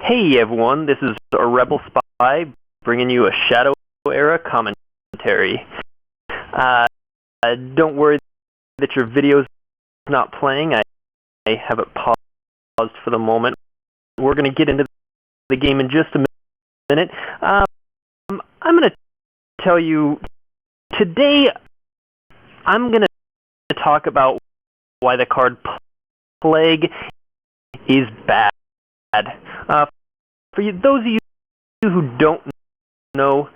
Hey everyone, this is arebelspy bringing you a Shadow Era commentary. Don't worry that your video's not playing. I have it paused for the moment. We're going to get into the game in just a minute. I'm going to tell you, today I'm going to talk about why the card Plague is bad. For those of you who don't know,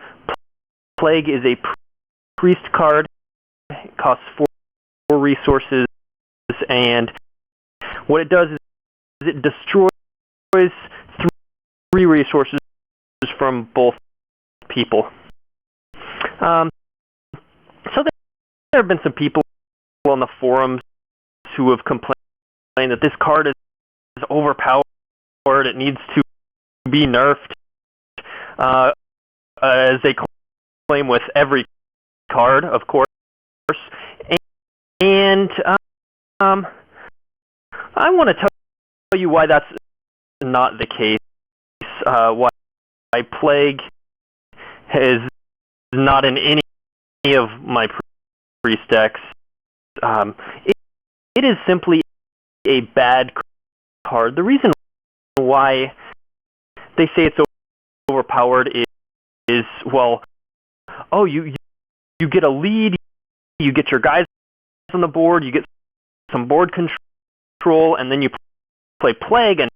Plague is a priest card. It costs 4 resources, and what it does is it destroys 3 resources from both people. So there have been some people on the forums who have complained that this card is overpowered. It needs to be nerfed, as they claim with every card, of course. And I want to tell you why that's not the case. Why Plague is not in any of my priest decks. It is simply a bad card. The reason why they say it's overpowered is well, oh, you get a lead, you get your guys on the board, you get some board control, and then you play Plague and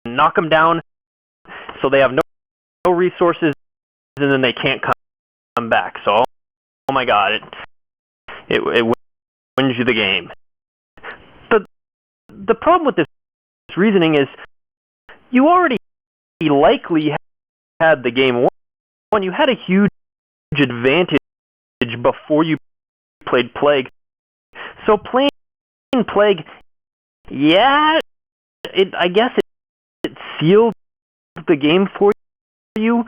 knock them down so they have no resources, and then they can't come back. So, oh my god, it wins you the game. But the problem with this reasoning is you already likely had the game won. You had a huge advantage before you played Plague. So playing Plague, yeah, I guess it sealed the game for you.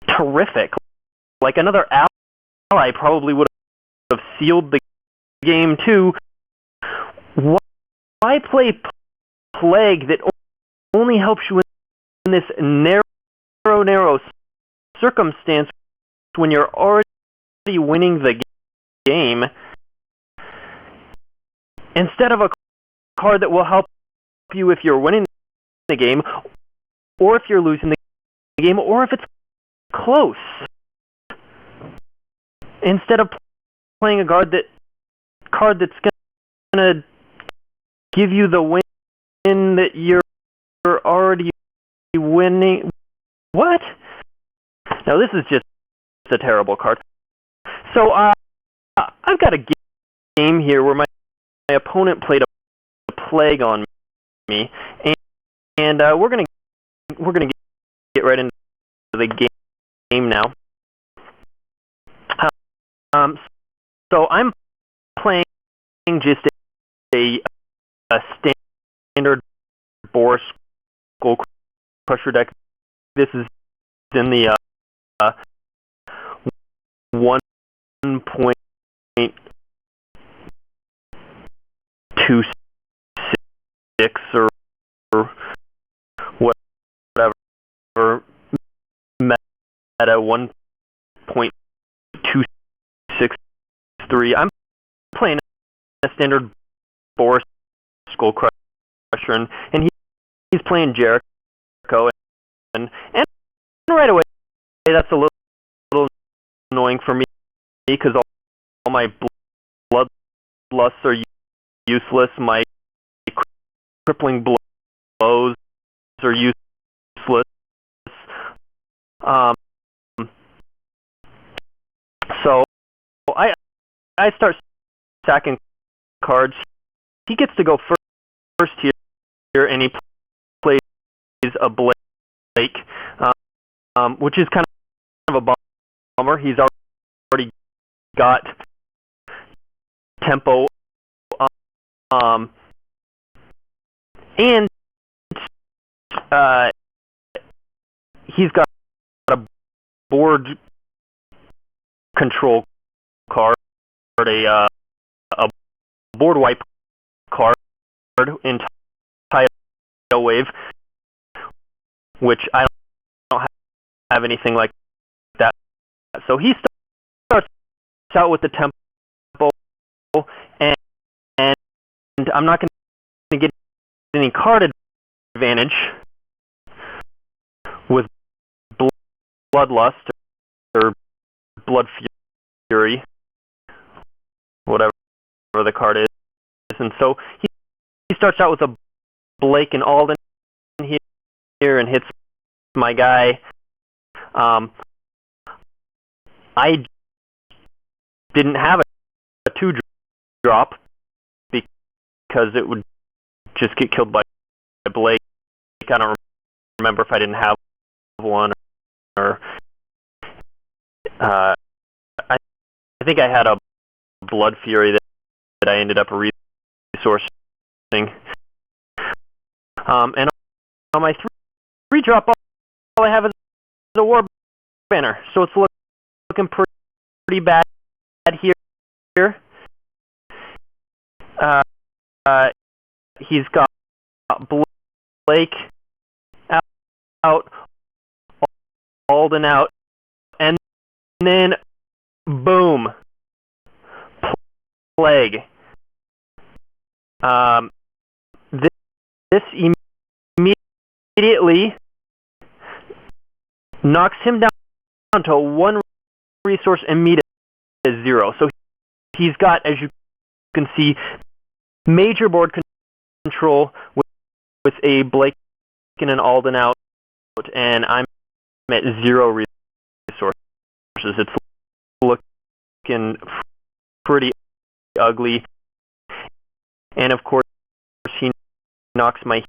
Terrific. Like another ally probably would have sealed the game too. Why play Plague that only helps you in this narrow circumstance when you're already winning the game, instead of a card that will help you if you're winning the game, or if you're losing the game, or if it's close? Instead of playing a card that's going to give you the win that you're already winning. What? Now this is just a terrible card. So I've got a game here where my opponent played a Plague on me, and we're gonna get right into the game now. So I'm playing just a standard Boar Skull Crusher deck. This is in the 1.26 or whatever meta 1.263. I'm playing a standard Boar Skull Crusher, and he's playing Jericho, and right away that's a little annoying for me because all my bloodlusts are useless. My crippling blows are useless. So I start stacking cards. He gets to go first here, and he plays a Blake, which is kind of a bummer. He's already got tempo, and he's got a board control card, a board wipe card in Tidal Wave, which I don't have anything like that. So he starts out with the tempo, and I'm not going to get any card advantage with Bloodlust or Blood Fury, whatever the card is. And so he starts out with a Blake and Alden here and hits my guy. I didn't have a 2-drop because it would just get killed by Blake. I don't remember if I didn't have one or I think I had a Blood Fury that I ended up resourcing. And on my 3-drop, all I have is a War Banner, so it's looking pretty bad here. He's got Blake out, Alden out, and then boom, Plague. This immediately knocks him down to 1 resource and meet is 0. So he's got, as you can see, major board control with a Blake and an Alden out, and I'm at 0 resources. It's looking pretty ugly, and of course he knocks my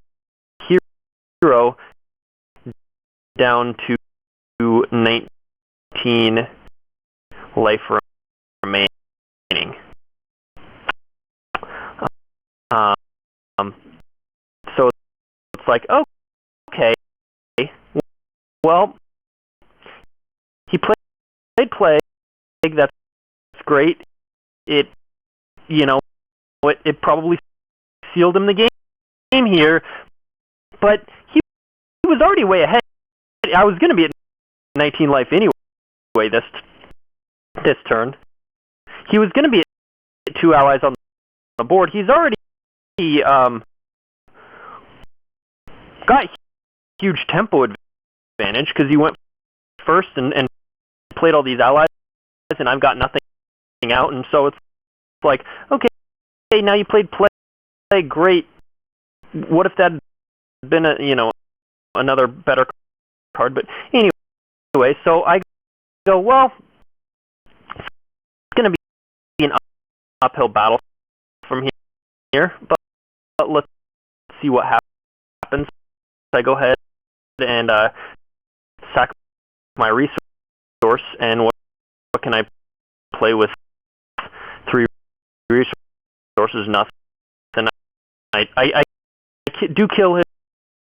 hero down to 19 life remaining. So it's like, okay, well, he played Plague. That's great. It probably sealed him the game here, but he was already way ahead. I was going to be at 19 life anyway this turn. He was going to be at 2 allies on the board. He's already got huge tempo advantage because he went first and played all these allies, and I've got nothing out, and so it's like, okay, now you played Play, great. What if that had been another better card? But anyway, so I go, well, it's going to be an uphill battle from here, but let's see what happens. I go ahead and sack my resource, and what can I play with 3 resources? Nothing. I do kill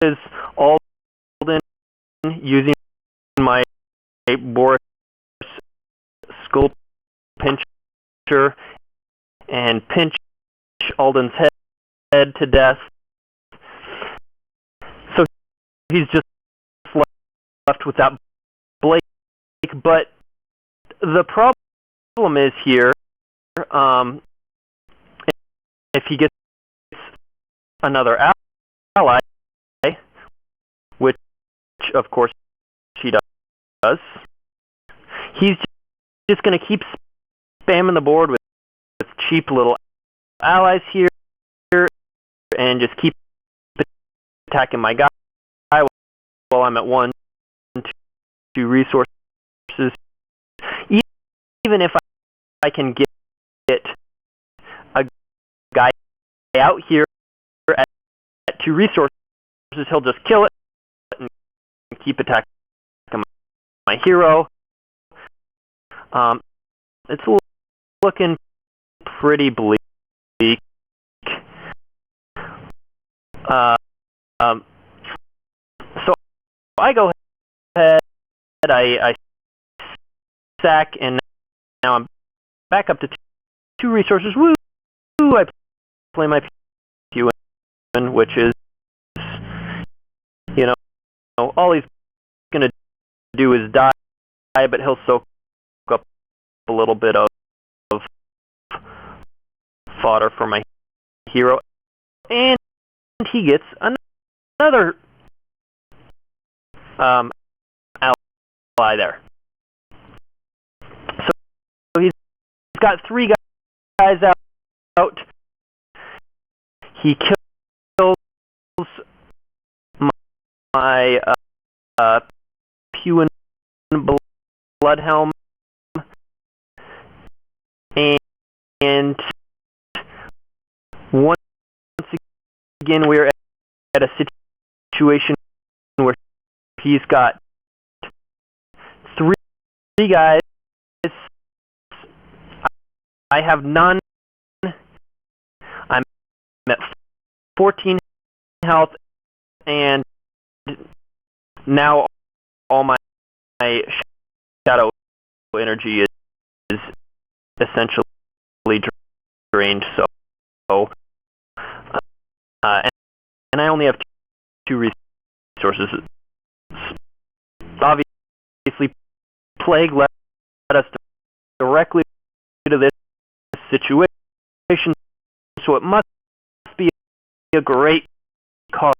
his Alden using my Boris Skull Pincher and pinch Alden's head to death. So he's just left with that Blake. But the problem is here, if he gets another ally, which of course he does, he's just going to keep spamming the board with cheap little allies here and just keep attacking my guy while I'm at 1, 2 resources. Even if I can get a guy out here at 2 resources, he'll just kill it and keep attacking my hero. It's looking pretty bleak. So I go ahead, I sack, and now I'm back up to 2 resources. Woo! I play my PUN, which is, all he's going to do is die, but he'll soak up a little bit of fodder for my hero, and he gets another ally there. So he's got 3 guys out. He kills my Pew and Bloodhelm, and once again we're at a situation where he's got 3 guys. I have none. I'm at 14 health, and now all my shadow energy is essentially drained. So, and I only have 2 resources. Obviously, Plague led us directly to this situation, so it must be a great card,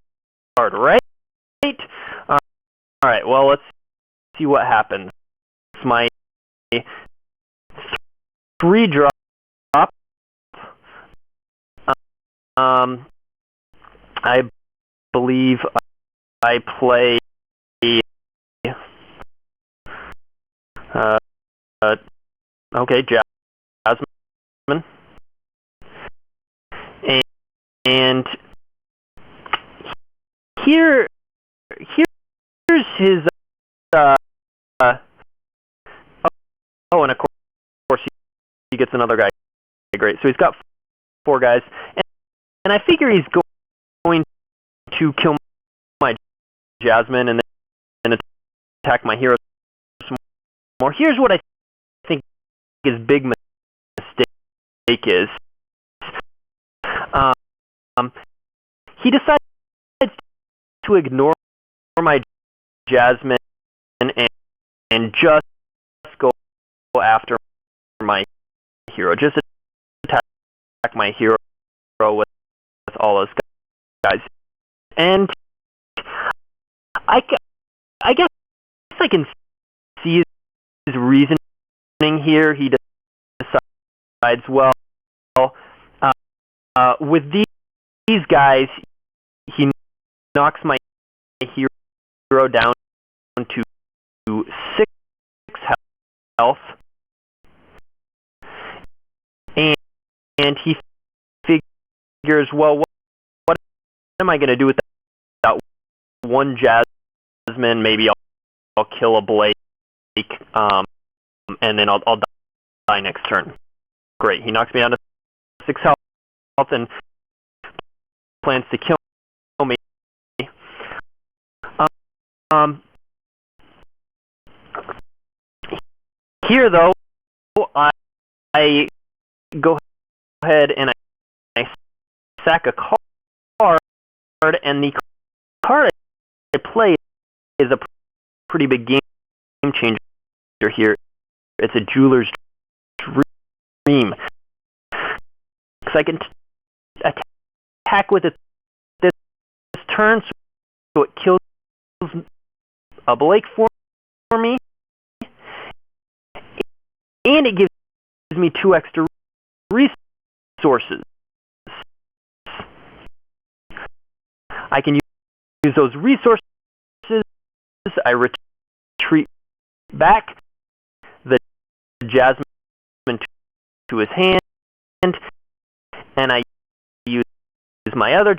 right? All right, well, let's see what happens. My 3 drop. I believe I play okay, Jasmine, and here's his oh, and of course he gets another guy. Great, so he's got 4 guys, and I figure he's going to kill my Jasmine and then attack my hero some more. Here's what I think his big mistake is. He decides to ignore my Jasmine and just go after my hero. Just attack my hero with all those guys. And I guess I can see his reasoning here. He decides, well, with these guys, he knocks my hero down to 6 health, and he figures, well, what am I going to do with that 1 Jasmine? Maybe I'll kill a Blake, and then I'll die next turn. Great, he knocks me down to 6 health and plans to kill me. Here, though, I go ahead and I sack a card, and the card I play is a pretty big game changer here. It's a Jeweler's Dream. Because I can attack with it this turn, so it kills a Blake for me, and it gives me 2 extra resources. I can use those resources. I retreat back the Jasmine to his hand, and I use my other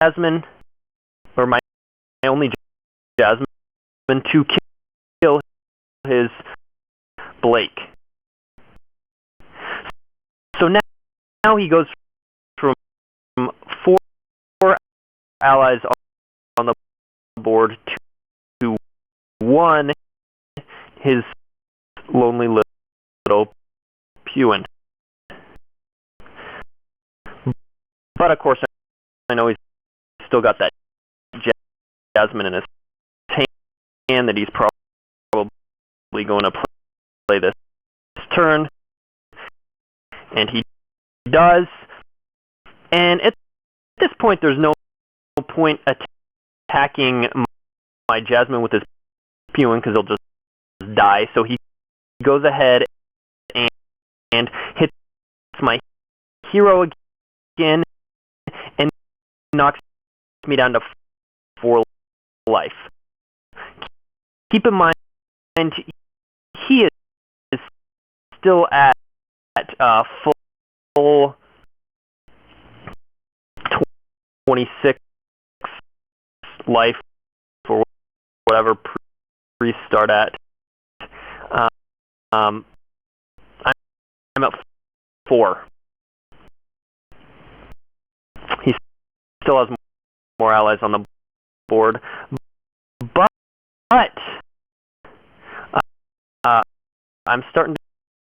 Jasmine, or my only Jasmine, to kill his Blake. So now he goes from 4 allies on the board to 1, his lonely little Pewin. But of course, I know he's still got that Jasmine in his hand that he's probably going to play this turn, and he does. And at this point, there's no point attacking my Jasmine with his peon because he'll just die. So he goes ahead and hits my hero again and knocks me down to 4 life. Keep in mind, he is still at full 26 life or whatever priests start at. I'm at 4. He still has more allies on the board, but I'm starting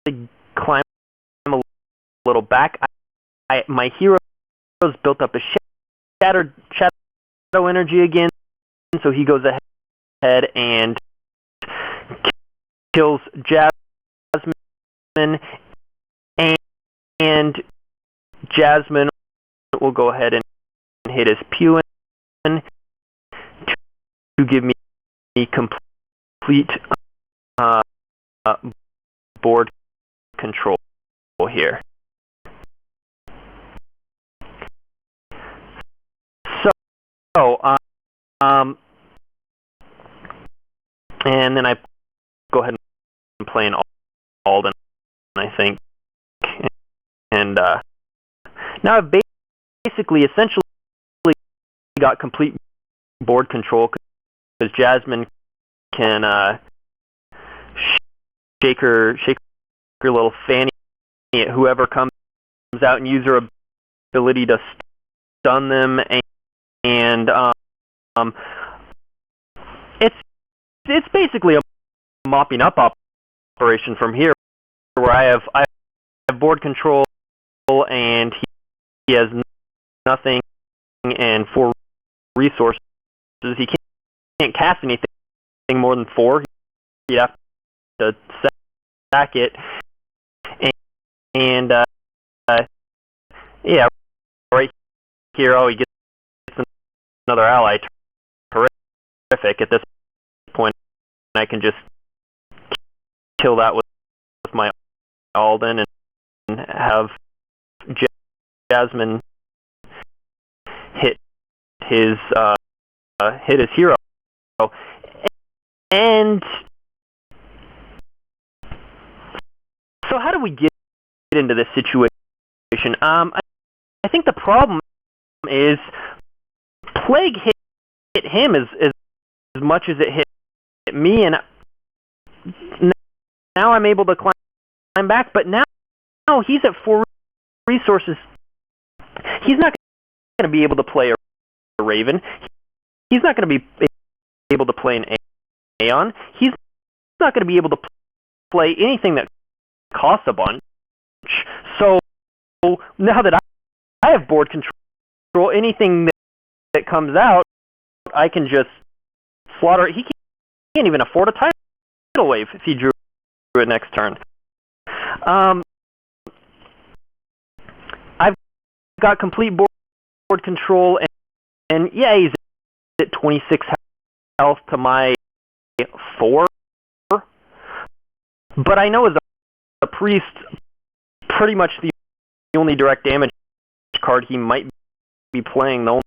to climb a little back. My hero's built up a shadow energy again, so he goes ahead and kills Jasmine, and Jasmine will go ahead and hit his peon to give me complete board control here. So, and then I go ahead and play an Alden, I think, and now I've essentially got complete board control because Jasmine can shake her little fanny at whoever comes out and use her ability to stun them, and it's basically a mopping up operation from here, where I have board control and he has nothing and 4 resources. He can't cast anything more than 4. You have to sack it, and yeah, right here. Oh, he gets another ally. Terrific. At this point, I can just kill that with my Alden and have Jasmine hit his hero. And so how do we get into this situation? I think the problem is Plague hit him as much as it hit me, and now I'm able to climb back, but now he's at 4 resources. He's not going to be able to play a Raven. He's not going to be able to play an Aeon. He's not going to be able to play anything that costs a bunch. So now that I have board control, anything that comes out, I can just slaughter. He can't even afford a tidal wave if he drew it next turn. I've got complete board control, and yeah, he's at 26 health to my 4. But I know as a priest, pretty much the only direct damage card he might be playing, the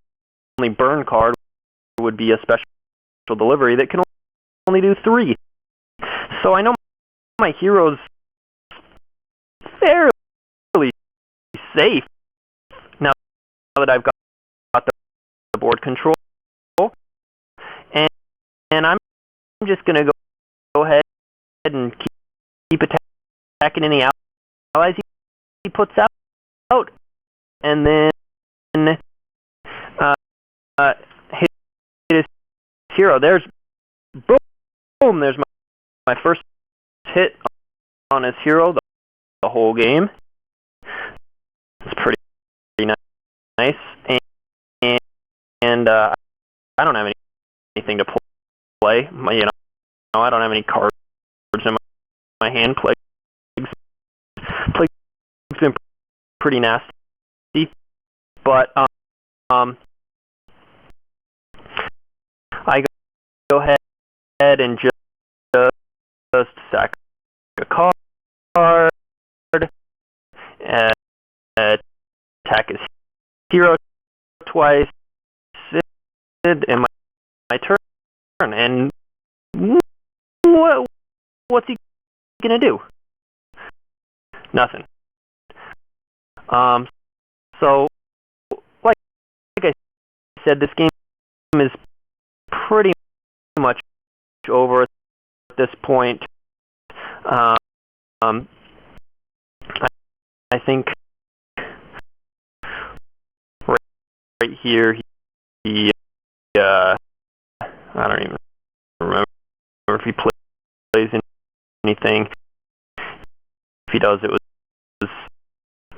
only burn card, would be a special delivery that can only do 3. So I know my hero's fairly safe now that I've got the board control, and I'm just going to go ahead and keep attacking any allies he puts out, and then hit his hero. There's boom. There's my first hit on his hero the whole game. It's pretty nice, and I don't have anything to play. I don't have any cards in my hand. Plague's been pretty nasty, but I go ahead and just sack a card, attack his hero twice, in my turn, and what's he gonna do? Nothing. So, like I said, this game is pretty much over at this point. I think right here he I don't even remember if he plays anything. If he does, it was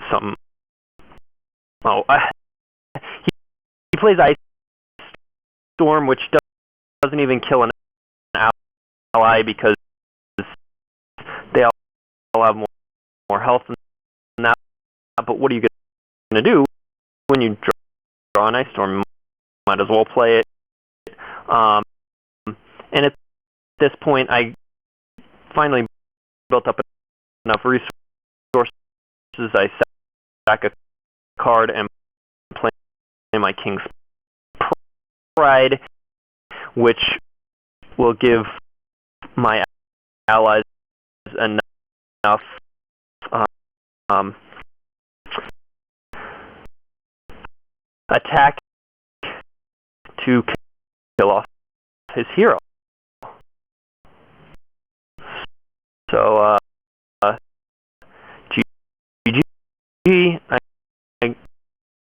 something. Oh, he plays Ice Storm, which doesn't even kill an ally because they all have more health than that. But what are you going to do when you draw an Ice Storm? You might as well play it. And at this point, I finally built up enough resources. I sack a card and play my King's Pride, which will give my allies enough attack to kill off his hero. So GG,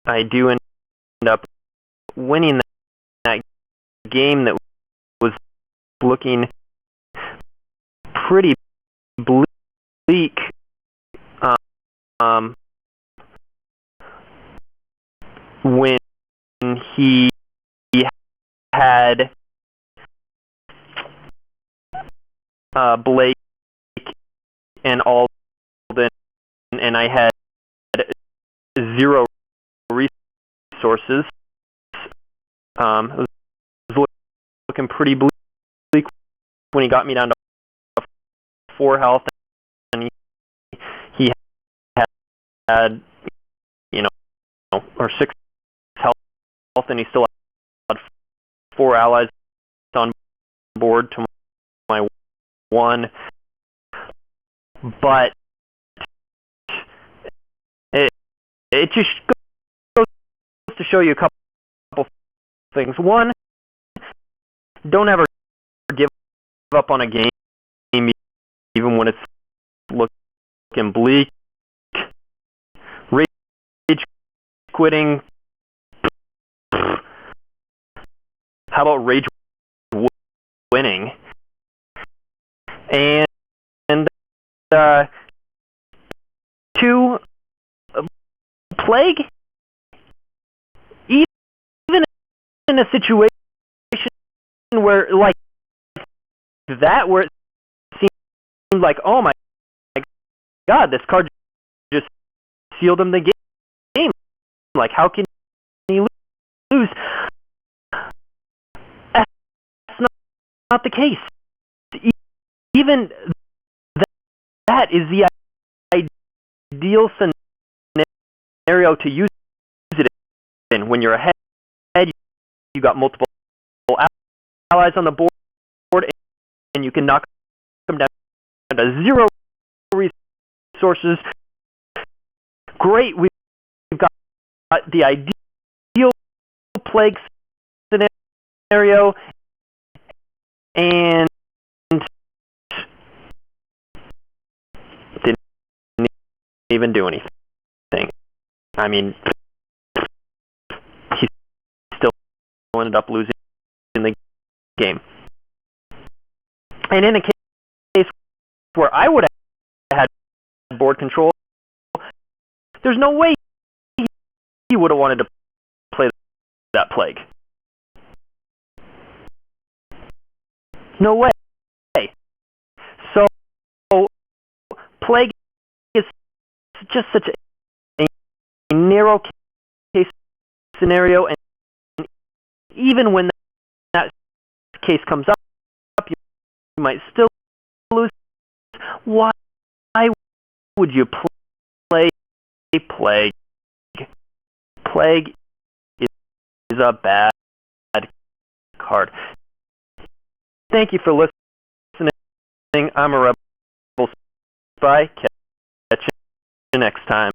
I do end up winning that game that was looking pretty bleak. When he had Blake and Alden, and I had 0 resources. It was looking pretty bleak when he got me down to 4 health, and he had, or 6 health, and he still had 4 allies on board to my 1. But it just goes to show you a couple things. One, don't ever give up on a game, even when it's looking bleak. Rage quitting. How about rage winning? And 2, Plague, even in a situation where like that, where it seemed like, oh my God, this card just sealed him the game. Like, how can he lose? That's not the case. Even that is the ideal scenario to use it in. When you're ahead, you got multiple allies on the board, and you can knock them down to 0 resources. Great, we've got the ideal Plague scenario, and didn't even do anything. I mean, he still ended up losing the game. And in a case where I would have had board control, there's no way he would have wanted to play that Plague. No way. So plague is just such a narrow case scenario, and even when that case comes up, you might still lose. Why would you play plague? Plague is a bad card. Thank you for listening. I'm a rebel spy. Catch you next time.